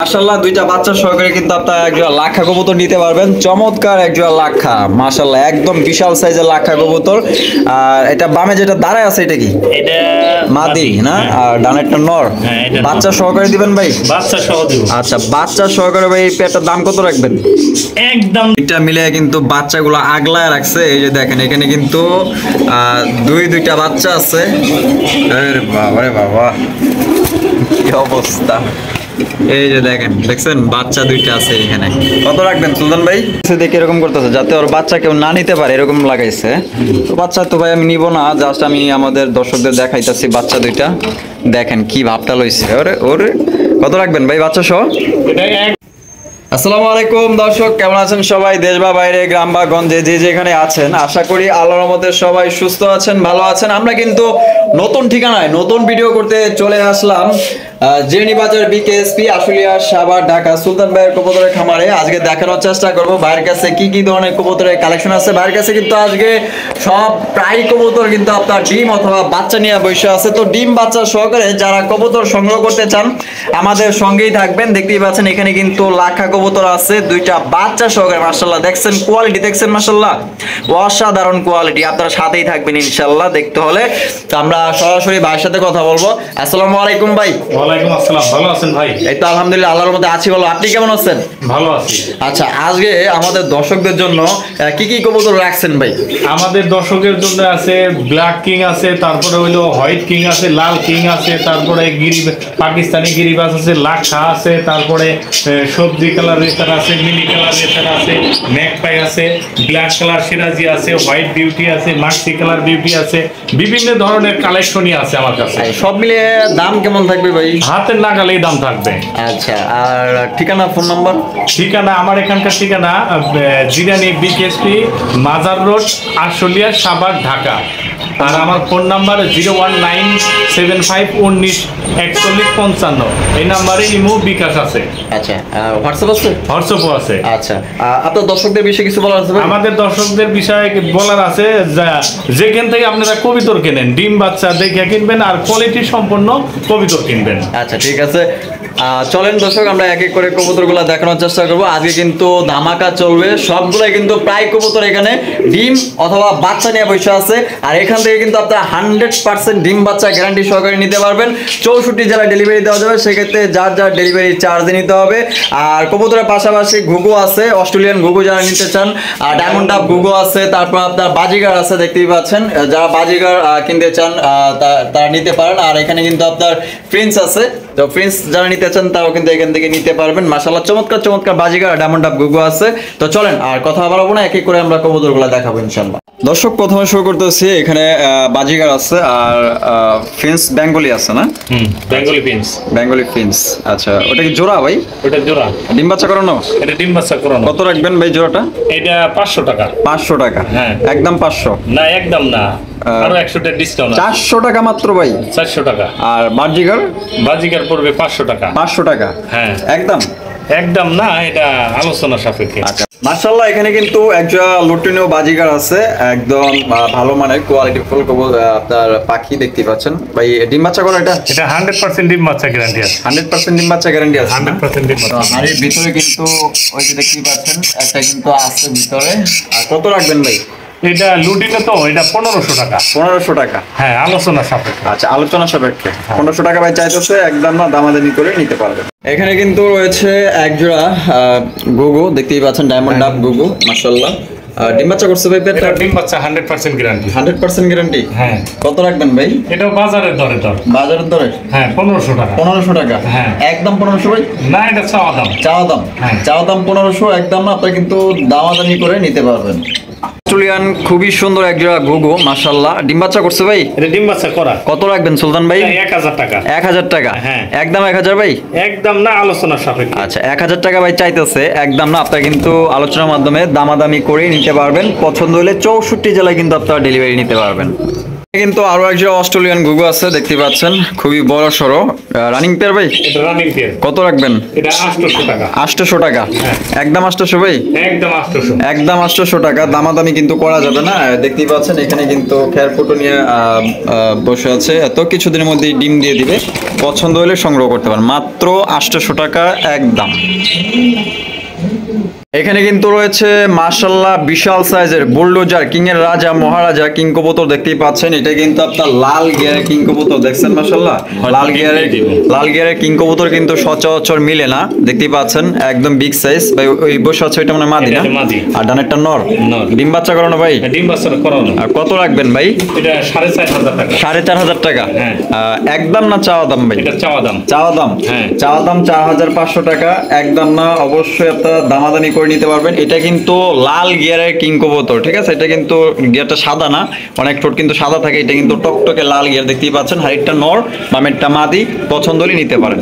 মাশাআল্লাহ দুইটা বাচ্চা সহকারে কিন্তু আপনারা একজোড়া লাক্ষা কবুতর নিতে পারবেন। চমৎকার একজোড়া লাক্ষা, মাশাআল্লাহ একদম বিশাল সাইজের লাক্ষা কবুতর। আর এটা বামে যেটা দাঁড়ায় আছে এটা কি? এটা মাদি না? আর ডানেরটা নর। বাচ্চা সহকারে দিবেন ভাই? বাচ্চা সহ দিব। আচ্ছা বাচ্চা সহকারে ভাই এই পেয়ারটার দাম কত রাখবেন? একদম এটা মিলে কিন্তু বাচ্চাগুলো আগলায় রাখছে। এই যে দেখেন এখানে কিন্তু দুইটা বাচ্চা আছে। আরে বাবা রে বাবা কি অবস্থা! এই যে দেখেন, দেখছেন বাচ্চা দুইটা আছে এখানে। কত রাখবেন সুলতান ভাই? দেখে এরকম করতেছে যাতে ওর বাচ্চা কেউ না নিতে পারে এরকম লাগাইছে। তো বাচ্চা তো ভাই আমি নিব না, জাস্ট আমি আমাদের দর্শকদের দেখাইতাছি বাচ্চা দুইটা। দেখেন কি ভাবটা লইছে। ওরে ওরে কত রাখবেন ভাই বাচ্চা সহ? আসসালামু আলাইকুম দর্শক, কেমন আছেন সবাই? দেশ বা বাইরে, গ্রাম বা গঞ্জে যে যেখানে আছেন, আশা করি আল্লাহর রহমতে সবাই সুস্থ আছেন, ভালো আছেন। আমরা কিন্তু নতুন ঠিকানায় নতুন ভিডিও করতে চলে আসলাম জেনি বাজার বিকেএসপি আশুলিয়া সাভার ঢাকা সুলতান ভাইয়ের কবুতরের খামারে। আজকে দেখানোর চেষ্টা করব ভাইয়ের কাছে কি কি ধরনের কবুতরের কালেকশন আছে। ভাইয়ের কাছে কিন্তু আজকে সব প্রায় কবুতর কিন্তু আপনার ডিম অথবা বাচ্চা নিয়ে বসে আছে। তো ডিম বাচ্চা সহকারে যারা কবুতর সংগ্রহ করতে চান আমাদের সঙ্গেই থাকবেন। দেখতেই পাচ্ছেন এখানে কিন্তু লাক্ষা কবুতর আছে দুইটা বাচ্চা সহকারে। মাশাআল্লাহ দেখছেন কোয়ালিটি, দেখছেন মাশাআল্লাহ অসাধারণ কোয়ালিটি। আপনারা সাথেই থাকবেন ইনশাআল্লাহ দেখতে হলে। তো আমরা সরাসরি ভাইয়ের সাথে কথা বলবো। আসসালামু আলাইকুম ভাই। ওয়ালাইকুম আসসালাম। ভালো আছেন ভাই? এই তো আলহামদুলিল্লাহ আল্লাহর মধ্যে আছি ভালো। আপনি কেমন আছেন? ভালো আছি। আচ্ছা আজকে আমাদের দর্শকদের জন্য কি কি কবুতর রাখছেন ভাই? আমাদের দর্শকের জন্য আছে ব্ল্যাক কিং আছে, তারপরে হইলো হোয়াইট কিং আছে, লাল কিং আছে, তারপরে পাকিস্তানি গিরিবাজ আছে, লাক্ষা আছে, তারপরে সবজি কালার রেসার আছে, মিনি কালার রেসার আছে, ম্যাকপাই আছে, ব্ল্যাক কালার সিরাজি আছে, হোয়াইট বিউটি আছে, মাক্সি কালার বিউটি আছে, বিভিন্ন ধরনের কালেকশনই আছে আমার কাছে। সব মিলিয়ে দাম কেমন থাকবে ভাই? হাতের নাগালেই দাম থাকবে। আচ্ছা আর ঠিকানা, ফোন নাম্বার? ঠিকানা আমার এখানকার ঠিকানা জিরানি বিকেএসপি মাজার রোড আশুলিয়া সাভার ঢাকা। আর আমার ফোন নাম্বার 01975194155। এই নাম্বারে ইমো বিকাশ আছে। আচ্ছা হোয়াটসঅ্যাপ আছে? হোয়াটসঅ্যাপও আছে। আচ্ছা আপনার দর্শকদের বিষয়ে কিছু বলার আছে ভাই? আমাদের দর্শকদের বিষয়ে বলার আছে যেখান থেকে আপনারা কবিতর কেনেন ডিম বাচ্চা দেখে কিনবেন আর কোয়ালিটি সম্পন্ন কবিতর কিনবেন। আচ্ছা ঠিক আছে, চলেন দর্শক আমরা এক এক করে কবুতরগুলো দেখানোর চেষ্টা করবো। আজকে কিন্তু ধামাকা চলবে, সবগুলাই কিন্তু প্রায় কবুতর এখানে ডিম অথবা বাচ্চা নিয়ে বসে আছে। আর এখান থেকে কিন্তু আপনারা 100% ডিম বাচ্চা গ্যারান্টি সহকারে নিতে পারবেন। 64 জেলায় ডেলিভারি দেওয়া যাবে, সেক্ষেত্রে যার যার ডেলিভারি চার্জ নিতে হবে। আর কবুতরের পাশাপাশি ঘুঘু আছে, অস্ট্রেলিয়ান ঘুঘু যারা নিতে চান, আর ডায়মন্ড ডাব ঘুঘু আছে, তারপর আপনার বাজিগার আছে, দেখতেই পাচ্ছেন যারা বাজিগার কিনতে চান তারা নিতে পারেন। আর এখানে কিন্তু আপনার প্রিন্স আছে, তো প্রিন্স যারা নিতে চান তাও কিন্তু এখান থেকে নিতে পারবেন। মাশাআল্লাহ চমৎকার চমৎকার বাজিগার ডায়মন্ড ডাব ঘুঘু আছে। তো চলেন আর কথা বাড়াবো না, এক এক করে আমরা কবুতরগুলো দেখাবো ইনশাআল্লাহ। দর্শক প্রথমে শুরু করতেছি, এখানে বাজিগার আছে আর ফিন্স বেঙ্গলি আছে না? Bengali pins. বেঙ্গলি ফিন্স। আচ্ছা ওটা কি জোড়া ভাই? ওটা জোড়া ডিম বাচ্চা করানো? এটা ডিম বাচ্চা করানো। কত রাখবেন ভাই জোড়াটা? এটা 500 টাকা। 500 টাকা? হ্যাঁ একদম 500? না একদম না, আরো 100 টাকা ডিসকাউন্ট। 400 টাকা মাত্র ভাই? 400 টাকা। আর বাজিগার? বাজিকার পড়বে 500 টাকা। 500 টাকা? হ্যাঁ একদম একদম না, এটা আলোচনা সাপেক্ষে। আচ্ছা মাশাআল্লাহ এখানে কিন্তু একটা লুটিনো বাজিগার আছে, একদম ভালো মানের কোয়ালিটি ফুল আপনার পাখি দেখতে পাচ্ছেন ভাই। ডিম বাচ্চা করে এটা? এটা 100% ডিম বাচ্চা গ্যারান্টি আছে। 100% ডিম বাচ্চা গ্যারান্টি আছে? 100% ডিম বাচ্চা। আর এর ভিতরে কিন্তু ওই যে দেখতে পাচ্ছেন একটা কিন্তু আছে ভিতরে। আর কত রাখবেন ভাই? এটা লুটিনো তো এটা 1500 টাকা। 1500 টাকা? হ্যাঁ আলোচনা সাপেক্ষে। আচ্ছা আলোচনা সাপেক্ষে 1500 টাকা ভাই চাইতেছে, একদম না দামাদামি করে নিতে পারবেন। এখানে কিন্তু রয়েছে এক জোড়া গুগু, দেখতেই পাচ্ছেন ডায়মন্ড ডাব গুগু। মাশাআল্লাহ ডিম বাচ্চা করছে ভাই? এটা ডিম বাচ্চা 100% গ্যারান্টি। 100% গ্যারান্টি? হ্যাঁ। কত রাখবেন ভাই? এটা বাজারের দরে দর। বাজারের দরে? হ্যাঁ 1500 টাকা। 1500 টাকা? হ্যাঁ একদম 1500 ভাই? না এটা চাওয়া দাম। চাওয়া দাম? হ্যাঁ চাওয়া দাম 1500, একদম না আপনারা কিন্তু দামাদামি করে নিতে পারবেন। অস্ট্রেলিয়ান খুবই সুন্দর এক জোড়া গুগু মাশাআল্লাহ। ডিম বাচ্চা করছে ভাই? এটা ডিম বাচ্চা করা। কত রাখবেন সুলতান ভাই? 1000 টাকা। 1000 টাকা? হ্যাঁ একদম 1000 ভাই? একদম না আলোচনা সাপেক্ষে। আচ্ছা 1000 টাকা ভাই চাইতেছে, একদম না আপনারা কিন্তু আলোচনার মাধ্যমে দামাদামি করে নিতে পারবেন। পছন্দ হলে 64 জেলায় কিন্তু আপনারা ডেলিভারি নিতে পারবেন। কিন্তু আরো একজন অস্ট্রেলিয়ান গুগু আছে দেখতে পাচ্ছেন, খুবই বড় সড়ো রানিং পেয়ার ভাই। এটা রানিং পেয়ার। কত রাখবেন? এটা 800 টাকা। 800 টাকা? একদম 800 ভাই? একদম 800। একদম 800 টাকা। দামাদামি কিন্তু করা যাবে না। দেখতেই পাচ্ছেন এখানে কিন্তু খেয়ার ফুটো নিয়ে বসে আছে। এত কিছুদিনের মধ্যে ডিম দিয়ে দিবে, পছন্দ হলে সংগ্রহ করতে পারেন। মাত্র 800 টাকা একদম। এখানে কিন্তু রয়েছে মাশাআল্লাহ বিশাল সাইজের বুলডোজার কিং এর রাজা মহারাজা কিং কবুতর দেখতেই পাচ্ছেন। এটা কিন্তু আপনার লাল গিয়ারের কিং কবুতর, দেখছেন মাশাআল্লাহ লাল গিয়ারের কিং কবুতর কিন্তু সচরাচর মিলে না, দেখতেই পাচ্ছেন একদম বিগ সাইজ ভাই। ওই বসে আছে ওইটা মানে মাদি না? আর ডানেরটা নর। ডিম বাচ্চা করানো ভাই? ডিম বাচ্চা করানো। আর কত রাখবেন ভাই? এটা 4500 টাকা। 4500 টাকা একদম না চাওয়া দাম ভাই? এটা চাওয়া দাম। চাওয়া দাম? চাওয়া দাম 4500 টাকা একদম না। অবশ্যই আপনারা দামাদামি করে নিতে পারবেন। এটা কিন্তু লাল গিয়ারের কিং কবুতর, ঠিক আছে? এটা কিন্তু গিয়ারটা সাদা না, অনেক ঠোঁট কিন্তু সাদা থাকে। এটা কিন্তু টকটকে লাল গিয়ার দেখতেই পাচ্ছেন। হাইটটা নর, বামেরটা মাদি, পছন্দ হলে নিতে পারেন।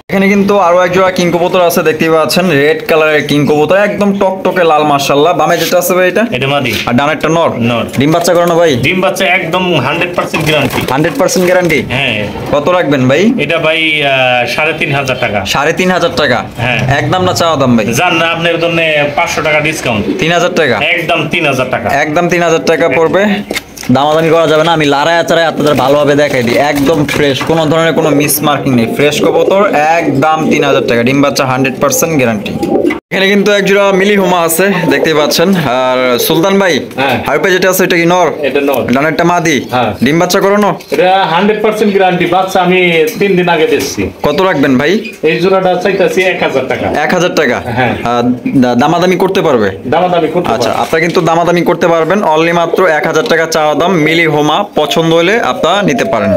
এখানে কিন্তু আরো এক জোড়া কিং কবুতর আছে দেখতেই পাচ্ছেন, রেড কালারের কিং কবুতর একদম টকটকে লাল মাশাআল্লাহ। বামে যেটা আছে ভাই এটা মাদি, আর ডানেরটা নর। ডিম বাচ্চা করানো ভাই? ডিম বাচ্চা একদম 100% গ্যারান্টি। 100% গ্যারান্টি? হ্যাঁ। কত রাখবেন ভাই? এটা ভাই 3500 টাকা। 3500 টাকা একদম না চাওয়া দাম ভাই? জান না, আপনার জন্য 500 টাকা ডিসকাউন্ট। 3000 টাকা? একদম 3000 টাকা। একদম 3000 টাকা পড়বে। দামাদামি করা যাবে না। আমি লারায় আচারায় আপনাদের ভালোভাবে দেখাই দিই। একদম ফ্রেশ, কোনো ধরনের কোনো মিস মার্কিং নেই। ফ্রেশ কবুতর একদম 3000 টাকা। ডিম বাচ্চা 100% গ্যারান্টি। এখানে কিন্তু এক জোড়া মিলি হুমা আছে দেখতেই পাচ্ছেন। আর সুলতান ভাই হাইপে যেটা আছে এটা কি নর? এটা নর। ডানেরটা মাদি? ডিম বাচ্চা করানো? এটা 100% গ্যারান্টি। বাচ্চা আমি 3 দিন আগে দিচ্ছি। কত রাখবেন ভাই? এই জোড়াটা চাইতাছি 1000 টাকা। 1000 টাকা? হ্যাঁ। দামাদামি করতে পারবে? দামাদামি করতে পারবে। আচ্ছা, আপনারা কিন্তু দামাদামি করতে পারবেন। অনলি মাত্র 1000 টাকা চাওয়া দাম। মিলি হোমা, পছন্দ হলে আপনারা নিতে পারেন।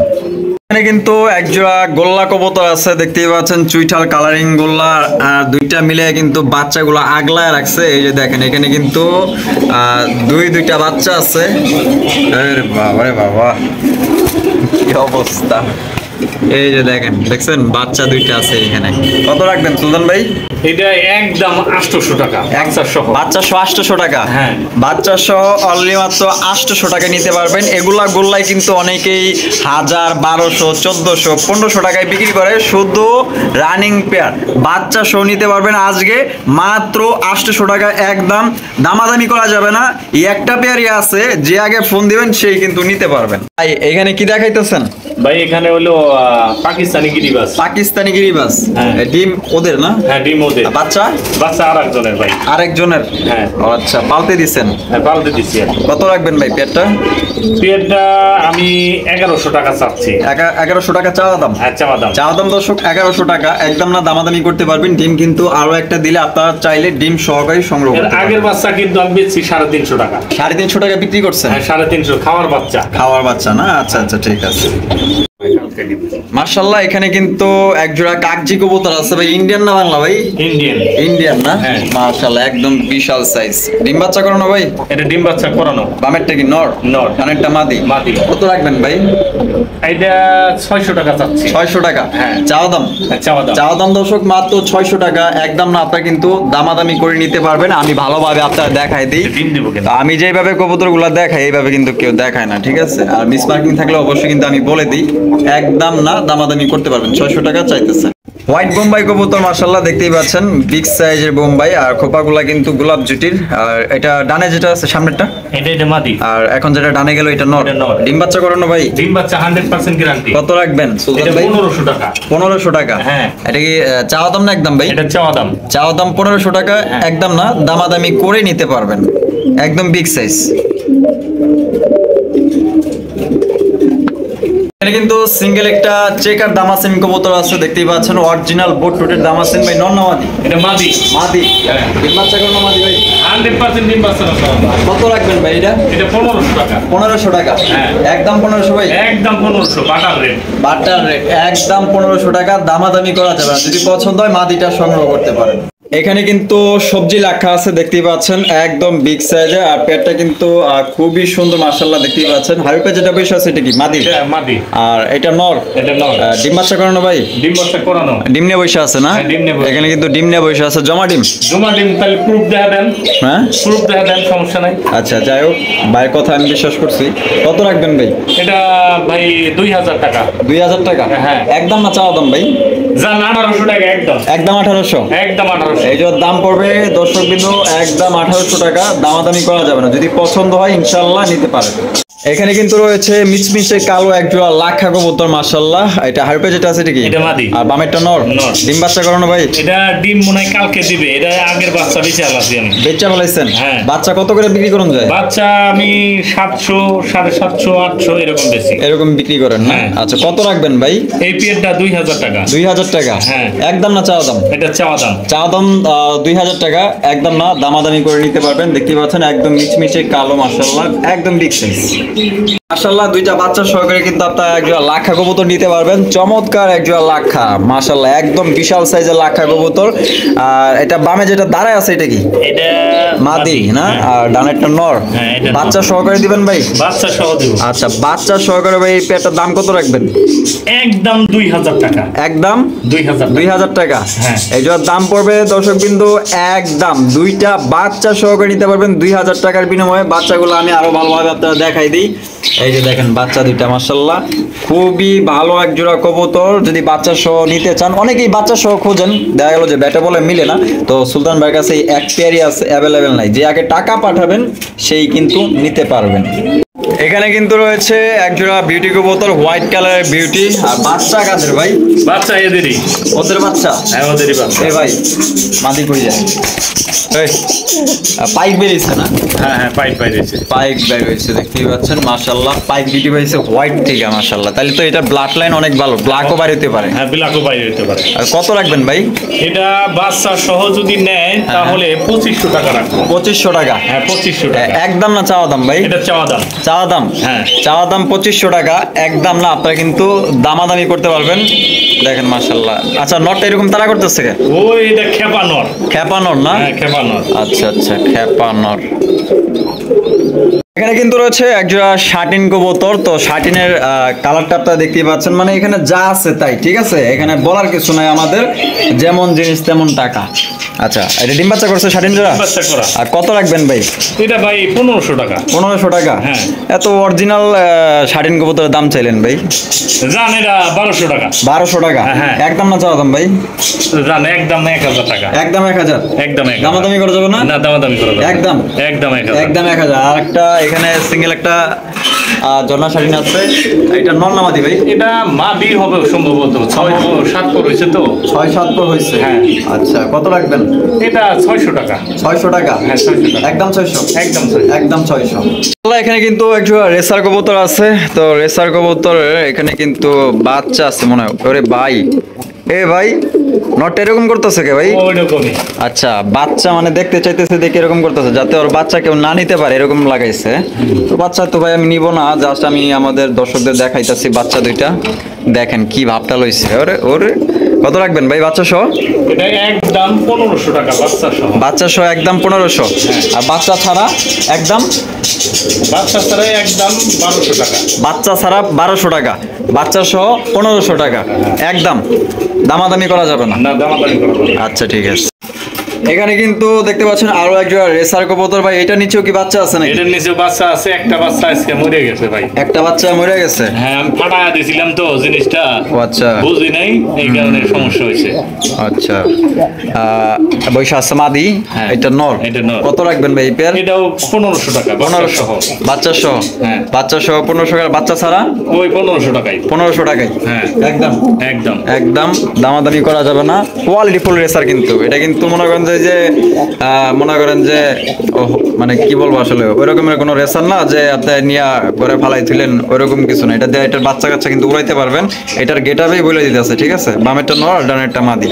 এখানে কিন্তু এক জোড়া গোল্লা কবুতর আছে দেখতেই পাচ্ছেন, চুইঠাল কালারিং গোল্লা। আর দুইটা মিলে কিন্তু বাচ্চাগুলো আগলায় রাখছে। এই যে দেখেন এখানে কিন্তু দুইটা বাচ্চা আছে। আরে বাবা রে বাবা, কি অবস্থা! এই যে দেখেন, দেখছেন বাচ্চা দুইটা আছে এখানে। কত রাখবেন সুলতান ভাই? এটা একদম 800 টাকা। বাচ্চা সহ? বাচ্চা সহ 800 টাকা? হ্যাঁ, বাচ্চা সহ অনলি মাত্র 800 টাকা নিতে পারবেন। এগুলা গোল্লাই কিন্তু অনেকেই 1000, 1200, 1400, 1500 টাকায় বিক্রি করে। শুধু রানিং পেয়ার বাচ্চা সহ নিতে পারবেন আজকে মাত্র 800 টাকা একদম। দামাদামি করা যাবে না। এই একটা পেয়ারই আছে, যে আগে ফোন দিবেন সেই কিন্তু নিতে পারবেন। ভাই এখানে কি দেখাইতেছেন ভাই? এখানে হলো পাকিস্তানি গিরিবাজ। পাকিস্তানি গিরিবাজ? ডিম ওদের না? হ্যাঁ, ডিম ওদের। বাচ্চা? বাচ্চা আরেকজনের ভাই। আরেকজনের? হ্যাঁ। আচ্ছা, পালতে দিছেন? হ্যাঁ, পালতে দিছি। কত রাখবেন ভাই পেয়ারটা? পেয়ারটা আমি 1100 টাকা চাচ্ছি। 1100 টাকা চাওয়া দাম? হ্যাঁ, চাওয়া দাম। চাওয়া দাম দর্শক 1100 টাকা একদম না। দামাদামি করতে পারবেন। ডিম কিন্তু আরো একটা দিলে আপনারা চাইলে ডিম সহকারে সংগ্রহ করতে পারবেন। আগের বাচ্চা কিন্তু আমি বেচছি 350 টাকা। 350 টাকা বিক্রি করছেন? হ্যাঁ, 350। খাওয়ার বাচ্চা? খাওয়ার বাচ্চা না? আচ্ছা আচ্ছা, ঠিক আছে। মাশাআল্লাহ এখানে কিন্তু এক জোড়া কাকজি কবুতর আছে ভাই। ইন্ডিয়ান না বাংলা ভাই? ইন্ডিয়ান। ইন্ডিয়ান না? মাশাআল্লাহ একদম বিশাল সাইজ। ডিম বাচ্চা করানো ভাই? এটা ডিম বাচ্চা করানো। বামেরটা কি নর? নর। ডানেরটা মাদি? মাদি। কত রাখবেন ভাই? এটা 600 টাকা চাচ্ছি। 600 টাকা? হ্যাঁ। চাওয়া দাম? চাওয়া দাম। চাওয়া দাম দর্শক মাত্র 600 টাকা একদম না। আপনারা কিন্তু দামাদামি করে নিতে পারবেন। আমি ভালোভাবে আপনারা দেখাই দিই। ডিম দিব কিন্তু আমি যেভাবে কবুতরগুলো দেখাই এইভাবে কিন্তু কেউ দেখায় না, ঠিক আছে? আর মিস মার্কিং থাকলে অবশ্যই কিন্তু আমি বলে দিই। একদম না, দামাদামি করতে পারবেন। 600 টাকা চাইতেছে। হোয়াইট বোম্বাই কবুতর মাশাআল্লাহ দেখতেই পাচ্ছেন, বিগ সাইজের বোম্বাই। আর খোপাগুলা কিন্তু গোলাপ জুটির। আর এটা ডানে যেটা আছে সামনেরটা? এটা মাদি। আর এখন যেটা ডানে গেল এটা নর। ডিম বাচ্চা করানো ভাই? ডিম বাচ্চা 100% গ্যারান্টি। কত রাখবেন সুলতান ভাই? 1500 টাকা। 1500 টাকা? হ্যাঁ। এটা কি চাওয়া দাম না একদম ভাই? এটা চাওয়া দাম। চাওয়া দাম 1500 টাকা একদম না। দামাদামি করে নিতে পারবেন। একদম বিগ সাইজ। এখানে কিন্তু সিঙ্গেল একটা চেকার দামাসিন কবুতর আছে দেখতেই পাচ্ছেন। অরিজিনাল বোট টোটের দামাসিন ভাই। নর না মাদি? এটা মাদি। মাদি? হ্যাঁ। ডিম বাচ্চা করানো মাদি ভাই? 100% ডিম বাচ্চা। কত রাখবেন ভাই এটা? এটা 1500 টাকা। 1500 টাকা? হ্যাঁ। একদম 1500 ভাই? একদম 1500। Butter rate. বাটার রেট একদম 1500 টাকা। দামাদামি করা যাবে না। যদি পছন্দ হয় মাদিটা সংগ্রহ করতে পারেন। এখানে কিন্তু সবজি রাখা আছে দেখতেই পাচ্ছেন, একদম বিগ সাইজে। আর পেটটা কিন্তু খুবই সুন্দর মাশাআল্লাহ দেখতেই পাচ্ছেন। হাড়িটা যেটা বসে আছে এটা কি মাদি? এটা মাদি। আর এটা নর? এটা নর। ডিম বাচ্চা করানো ভাই? ডিম বাচ্চা করানো। ডিম নিয়ে বসে আছে না? হ্যাঁ, ডিম নিয়ে বসে। এখানে কিন্তু ডিম নিয়ে বসে আছে, জমা ডিম। জমা ডিম, তাহলে প্রুফ দেখা দেন। হ্যাঁ প্রুফ দেখা দেন, সমস্যা নাই। আচ্ছা, যাই হোক ভাইয়ের কথা আমি বিশ্বাস করছি। কত রাখবেন ভাই? এটা ভাই 2000 টাকা। 2000 টাকা? হ্যাঁ। একদম না চাওয়া দাম ভাই? জান 1800 টাকা একদম। একদম 1800? একদম 1800। এই যে দাম পড়বে দর্শক বিন্দু, একদম 1800 টাকা। দামাদামি করা যাবে না, যদি পছন্দ হয় ইনশাআল্লাহ নিতে পারে। এখানে কিন্তু রয়েছে মিচমিচে কালো এক জোড়া লাখা কবুতর মাশাআল্লাহ। এটা হারপে যেটা আছে এটা কি? এটা মাদি। আর বামেরটা নর? নর। ডিম বাচ্চা করানো ভাই? এটা ডিম মনে হয় কালকে দিবে। এটা আগের বাচ্চা বেঁচে আলাসি আমি। বেচা ফেলাইছেন? হ্যাঁ। বাচ্চা কত করে বিক্রি করুন যায়? বাচ্চা আমি 700, 750, 800 এরকম বেশি। এরকম বিক্রি করেন না? হ্যাঁ। আচ্ছা, কত রাখবেন ভাই? এই পেয়ারটা 2000 টাকা। 2000 টাকা? হ্যাঁ। একদম না চাওয়া দাম? এটা চাওয়া দাম। চাওয়া দাম 2000 টাকা, একদম না, দামাদামি করে নিতে পারবেন। দেখতে পাচ্ছেন একদম মিচমিচে কালো মাশাআল্লাহ, একদম বিগ সাইজ মাশাআল্লাহ। দুইটা বাচ্চা সহকারে কিন্তু আপনারা একজোড়া লাখা কবুতর নিতে পারবেন। চমৎকার একজোড়া লাখা মাশাআল্লাহ, একদম বিশাল সাইজের লাখা কবুতর। আর এটা বামে যেটা দাঁড়ায় আছে এটা কি? এটা মাদি না? হ্যাঁ। আর ডানেরটা নর? হ্যাঁ, এটা বাচ্চা নর। সহকারে দিবেন ভাই? বাচ্চা সহ দেব। আচ্ছা, বাচ্চা সহকারে ভাই পেয়ারটার দাম কত রাখবেন? একদম 2000 টাকা। একদম 2000। 2000 টাকা? হ্যাঁ। এই যে দাম পড়বে দর্শক বিন্দু, একদম দুইটা বাচ্চা সহকারে নিতে পারবেন 2000 টাকার বিনিময়ে। বাচ্চাগুলো আমি আরো ভালোভাবে আপনারা দেখাই দিই। এই যে দেখেন বাচ্চা দুইটা মাশাআল্লাহ, খুবই ভালো এক জোড়া কবুতর। যদি বাচ্চা সহ নিতে চান, অনেকেই বাচ্চা সহ খোঁজেন, দেখা গেল যে ব্যাটা বলে মিলে না, তো সুলতান ভাইয়ের কাছে এই এক পেয়ারই আছে, অ্যাভেলেবেল নাই। যে আগে টাকা পাঠাবেন সেই কিন্তু নিতে পারবেন। এখানে কিন্তু রয়েছে এক জোড়া বিউটি কবুতর, হোয়াইট কালারের বিউটি। আর বাচ্চা কাদের ভাই? বাচ্চা এদেরই। ওদের বাচ্চা? হ্যাঁ, ওদেরই বাচ্চা। এ ভাই মাদি কই যায়? এই পাইক বেরিয়েছে না? হ্যাঁ হ্যাঁ, পাইপ বাইরেছে। পাইক বের হয়েছে দেখতেই পাচ্ছেন মাশাআল্লাহ। পাইক বিউটি পাইছে হোয়াইট থেকে মাশাআল্লাহ। তাহলে তো এটা ব্লাড লাইন অনেক ভালো, ব্ল্যাকও বাইরে হতে পারে। হ্যাঁ, বিলাকও বাইরে হতে পারে। আর কত রাখবেন ভাই? এটা বাচ্চা সহ যদি নেয় তাহলে 2500 টাকা রাখবো। 2500 টাকা? হ্যাঁ, 2500 টাকা। একদম না চাওয়া দাম ভাই? এটা চাওয়া দাম। চাওয়া দাম? হ্যাঁ। চাওয়া দাম 2500 টাকা, একদম না। আপনারা কিন্তু দামাদামি করতে পারবেন। দেখেন মাশাআল্লাহ। আচ্ছা, নটটা এরকম তারা করতেছে কে? ওই এটা খেপা নর। খেপা নর না? হ্যাঁ, খেপা নর। আচ্ছা আচ্ছা, খেপা নর। এখানে কিন্তু রয়েছে একজোড়া শাটিন কবুতর। তো শাটিনের কালারটা আপনারা দেখতেই পাচ্ছেন, মানে এখানে যা আছে তাই, ঠিক আছে, এখানে বলার কিছু নাই আমাদের, যেমন জিনিস তেমন টাকা। আচ্ছা, এটা ডিম বাচ্চা করছে শাটিন জোড়া? বাচ্চা করা। আর কত রাখবেন ভাই? এটা ভাই 1500 টাকা। 1500 টাকা? হ্যাঁ। এত অরিজিনাল শাটিন কবুতরের দাম চাইলেন ভাই? জান এটা 1200 টাকা। 1200 টাকা? হ্যাঁ। একদম না চাওয়া দাম ভাই? জান একদম 1000 টাকা। একদম 1000? একদম 1000। দামাদামি করা যাবে না? না, দামাদামি করা যাবে না। একদম? একদম 1000। একদম 1000। আর একটা এখানে সিঙ্গেল একটা ঝর্ণা শাটিন আছে, এটা নর না মাদি ভাই? এটা মাদি হবে সম্ভবত। 6-7 পর হয়েছে তো। 6-7 পর হয়েছে? হ্যাঁ। আচ্ছা, কত রাখবেন? এটা 600 টাকা। 600 টাকা? হ্যাঁ, 600 টাকা। একদম 600? একদম 600। একদম 600। এখানে কিন্তু একটু রেসার কবুতর আছে। তো রেসার কবুতরের এখানে কিন্তু বাচ্চা আছে মনে হয়। ওরে ভাই, এ ভাই নটটা এরকম করতেছে কে ভাই? ওইরকমই। আচ্ছা, বাচ্চা মানে দেখতে চাইতেছে, দেখে এরকম করতেছে যাতে ওর বাচ্চা কেউ না নিতে পারে, এরকম লাগাইছে। তো বাচ্চা তো ভাই আমি নিব না, জাস্ট আমি আমাদের দর্শকদের দেখাইতাছি বাচ্চা দুইটা। দেখেন কি ভাবটা লইছে। ওরে ওরে, কত রাখবেন ভাই বাচ্চা সহ? এটা একদম 1500 টাকা বাচ্চা সহ। বাচ্চা সহ একদম 1500? আর বাচ্চা ছাড়া একদম? বাচ্চা ছাড়া একদম 1200 টাকা। বাচ্চা ছাড়া 1200 টাকা, বাচ্চা সহ 1500 টাকা, একদম দামাদামি করা যাবে না? না, দামাদামি করা যাবে না। আচ্ছা, ঠিক আছে। এখানে কিন্তু দেখতে পাচ্ছেন আরো একজন রেসার কবুতর ভাই। এটা নিচেও কি বাচ্চা আছে নাকি? এটার নিচে বাচ্চা আছে। একটা বাচ্চা আজকে মরে গেছে ভাই। একটা বাচ্চা মরে গেছে? হ্যাঁ, আমি ফাটায়া দিয়েছিলাম তো জিনিসটা, ও আচ্ছা বুঝি নাই, এই কারণে সমস্যা হয়েছে। আচ্ছা। বৈশা আছে মাদি? হ্যাঁ। এটা নর? এটা নর। কত রাখবেন ভাই এই পেয়ার? এটাও 1500 টাকা বাচ্চা 1500? সহ। বাচ্চা সহ? হ্যাঁ। বাচ্চা সহ 1500 টাকা, বাচ্চা ছাড়া ওই 1500 টাকাই। 1500 টাকায়? হ্যাঁ। একদম? একদম। একদম দামাদামি করা যাবে না। কোয়ালিটি ফুল রেসার কিন্তু এটা, কিন্তু মনে করেন যে মনে করেন যে মানে কি বলবো আসলে, ওই রকমের কোনো রেসার না যে আপনি নিয়ে ঘরে ফালাই তুলেন, ওইরকম কিছু না। এটা দিয়ে এটার বাচ্চা কাচ্চা কিন্তু উড়াইতে পারবেন। এটার গেটআপই বলে দিতেছে, ঠিক আছে? বামেরটা নর, ডানেরটা মাদি।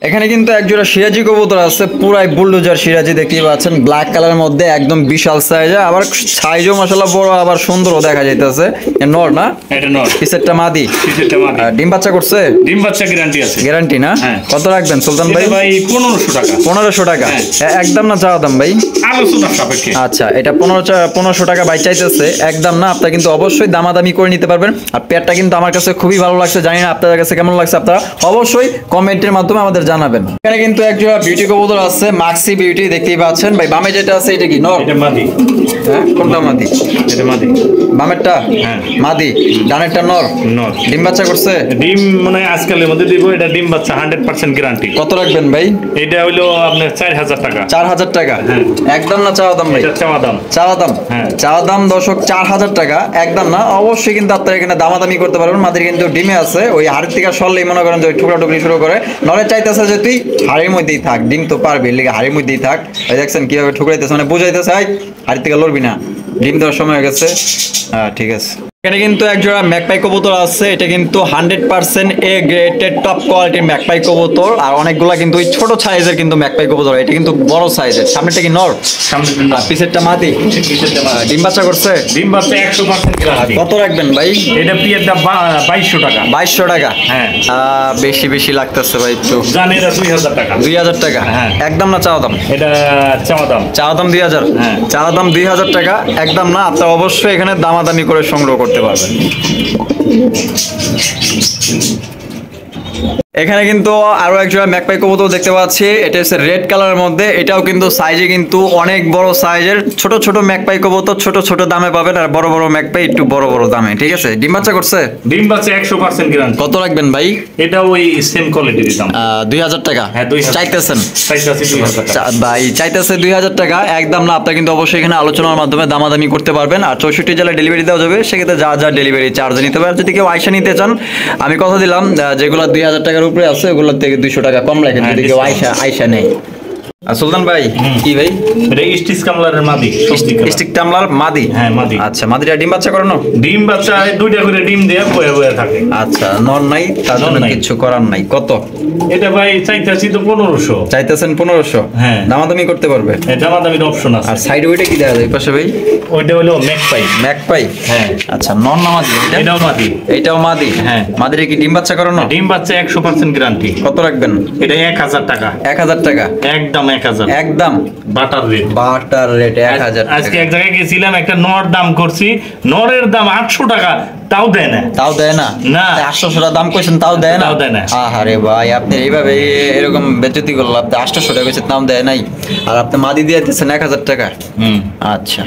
এখানে কিন্তু একজোড়া সিরাজি কবুতর আছে, পুরাই বুলডোজার সিরাজি দেখতেই পাচ্ছেন, ব্ল্যাক কালারের মধ্যে, একদম বিশাল সাইজে, আবার সাইজও মাশাআল্লাহ বড়, আবার সুন্দরও দেখা যাইতেছে। নর না? এটা নর। পিছেরটা মাদি? পিছেরটা মাদি। ডিম বাচ্চা করছে? ডিম বাচ্চা গ্যারান্টি আছে। গ্যারান্টি না? হ্যাঁ। কত রাখবেন সুলতান ভাই? এটা ভাই 1500 টাকা। 1500 টাকা একদম না চাওয়া দাম ভাই? আলোচনা সাপেক্ষে। আচ্ছা, এটা 1500 টাকা ভাই চাইতেছে, একদম না। আপনারা কিন্তু অবশ্যই দামাদামি করে নিতে পারবেন। আর পেয়ারটা কিন্তু আমার কাছে খুবই ভালো লাগছে, জানি না আপনাদের কাছে কেমন লাগছে, আপনারা অবশ্যই কমেন্টের মাধ্যমে আমাদের জানাবেন। এখানে কিন্তু একজোড়া বিউটি কবুতর আছে, মাক্সি বিউটি, দেখতেই পাচ্ছেন ভাই। বামে যেটা আছে এটা কি নর? এটা মাদি। হ্যাঁ, কোনটা মাদি? এটা মাদি। বামেরটা হ্যাঁ মাদি, ডানেরটা নর। নর। ডিম বাচ্চা করছে? ডিম মানে আজকালের মধ্যে দিব। এটা ডিম বাচ্চা 100% গ্যারান্টি। কত রাখবেন ভাই? এটা হইলো আপনার 4000 টাকা। 4000 টাকা হ্যাঁ। একদম না চাওয়া দাম ভাই? এটা চাওয়া দাম। চাওয়া দাম? হ্যাঁ। চাওয়া দাম দর্শক 4000 টাকা একদম না। অবশ্যই কিন্তু আপনারা এখানে দামাদামি করতে পারবেন। মাদের কিন্তু ডিমে আছে, ওই হাড়ের থেকে সরলেই মনে করেন যে ওই টুকরা টুকরি শুরু করে। নলে চাইতেছে যে তুই হাড়ের মধ্যেই থাক, ডিম তো পারবি, এর লিগে হাড়ের মধ্যেই থাক। এই দেখছেন কিভাবে ঠুকরাইতেছে, মানে বুঝাইতেছে হাই হাড়ের থেকে লড়বি না, ডিম দেওয়ার সময় হয়ে গেছে। হ্যাঁ ঠিক আছে। এখানে কিন্তু একজোড়া ম্যাকপাই কবুতর আছে, এটা কিন্তু 100% এ গ্রেডেড টপ কোয়ালিটির ম্যাকপাই কবুতর। আর অনেকগুলা কিন্তু ওই ছোট সাইজের কিন্তু ম্যাকপাই কবুতর, এটা কিন্তু বড় সাইজের। সামনেটা কি নর? সামনে আর পিছেরটা মাদি? ডিম বাচ্চা করছে? ডিম বাচ্চা 100% গ্যারান্টি। কত রাখবেন ভাই? এটা পিয়ারটা 2200 টাকা। 2200 টাকা? হ্যাঁ। বেশি বেশি লাগতেছে ভাই একটু। জানেন এটা 2000 টাকা। 2000 টাকা? হ্যাঁ। একদম না চাওয়া দাম? এটা চাওয়া দাম। চাওয়া দাম 2000? হ্যাঁ। চাওয়া দাম 2000 টাকা একদম না। আপনারা অবশ্যই এখানে দামাদামি করে সংগ্রহ করতে পারবেন। এখানে কিন্তু আরো একজোড়া ম্যাকপাই কবুতর দেখতে পাচ্ছি, এটা হচ্ছে রেড কালারের মধ্যে। এটাও কিন্তু সাইজে কিন্তু অনেক বড় সাইজের। ছোট ছোট ম্যাকপাই কবুতর ছোট ছোট দামে পাবেন, আর বড় বড় ম্যাকপাই একটু বড় বড় দামে। ঠিক আছে। ডিম বাচ্চা করছে? ডিম বাচ্চা 100% গ্যারান্টি। কত রাখবেন ভাই? এটা ওই সেম কোয়ালিটির দাম। 2000 টাকা? হ্যাঁ 2000 চাইতেছেন? চাইতাছি 2000 টাকা। ভাই চাইতেছে 2000 টাকা একদম না। আপনারা কিন্তু অবশ্যই এখানে আলোচনার মাধ্যমে দামাদামি করতে পারবেন। আর 64 জেলায় ডেলিভারি দেওয়া যাবে, সেক্ষেত্রে যা যা ডেলিভারি চার্জ নিতে পারে। যদি কেউ আইসা নিতে চান, আমি কথা দিলাম যেগুলো 2000 টাকার উপরে আছে ওগুলোর থেকে 200 টাকা কম লাগে যদি কেউ আইসা নেই। আর সুলতান ভাই কি ভাই? এটা স্টিচ কামলারের মাদি, সবজি কালার। স্টিক টামলার মাদি? হ্যাঁ মাদি। আচ্ছা, মাদিরা ডিম বাচ্চা করানো? ডিম বাচ্চা দুইটা করে ডিম দিয়ে বয়ে বয়ে থাকে। আচ্ছা, নর নাই, তার জন্য নর নাই। কিছু করার নাই। কত এটা ভাই চাইতাছি তো 1500। চাইতেছেন? 1500? হ্যাঁ। দামাদামি করতে পারবে? এটা দামির অপশন আছে। আর সাইড ওইটা কি দেখা যায় পাশে ভাই? ওইটা হলো ম্যাকপাই। ম্যাকপাই? হ্যাঁ। আচ্ছা, নর না মাদি এটা? এটাও মাদি। এইটাও মাদি? হ্যাঁ। মাদিরা কি ডিম বাচ্চা করানো? ডিম বাচ্চা 100% গ্যারান্টি। কত রাখবেন? এটা 1000 টাকা। 1000 টাকা একদম 1000। একদম বাটার রেট। বাটার রেট 1000 আজকে টাকা। এক জায়গায় গেছিলাম, একটা নর দাম করছি, নরের দাম 800 টাকা, তাও দেয় না। তাও দেয় না? না। 800 টাকা দাম কইছেন, তাও দেয় না? তাও দেয় না। আরে ভাই, আপনি এইভাবে এরকম বেজ্জতি করলেন। আপনি 800 টাকা কইছেন, দাম দেয় নাই, আর আপনি মাদি দিয়ে দিচ্ছেন 1000 টাকা। হুম। আচ্ছা।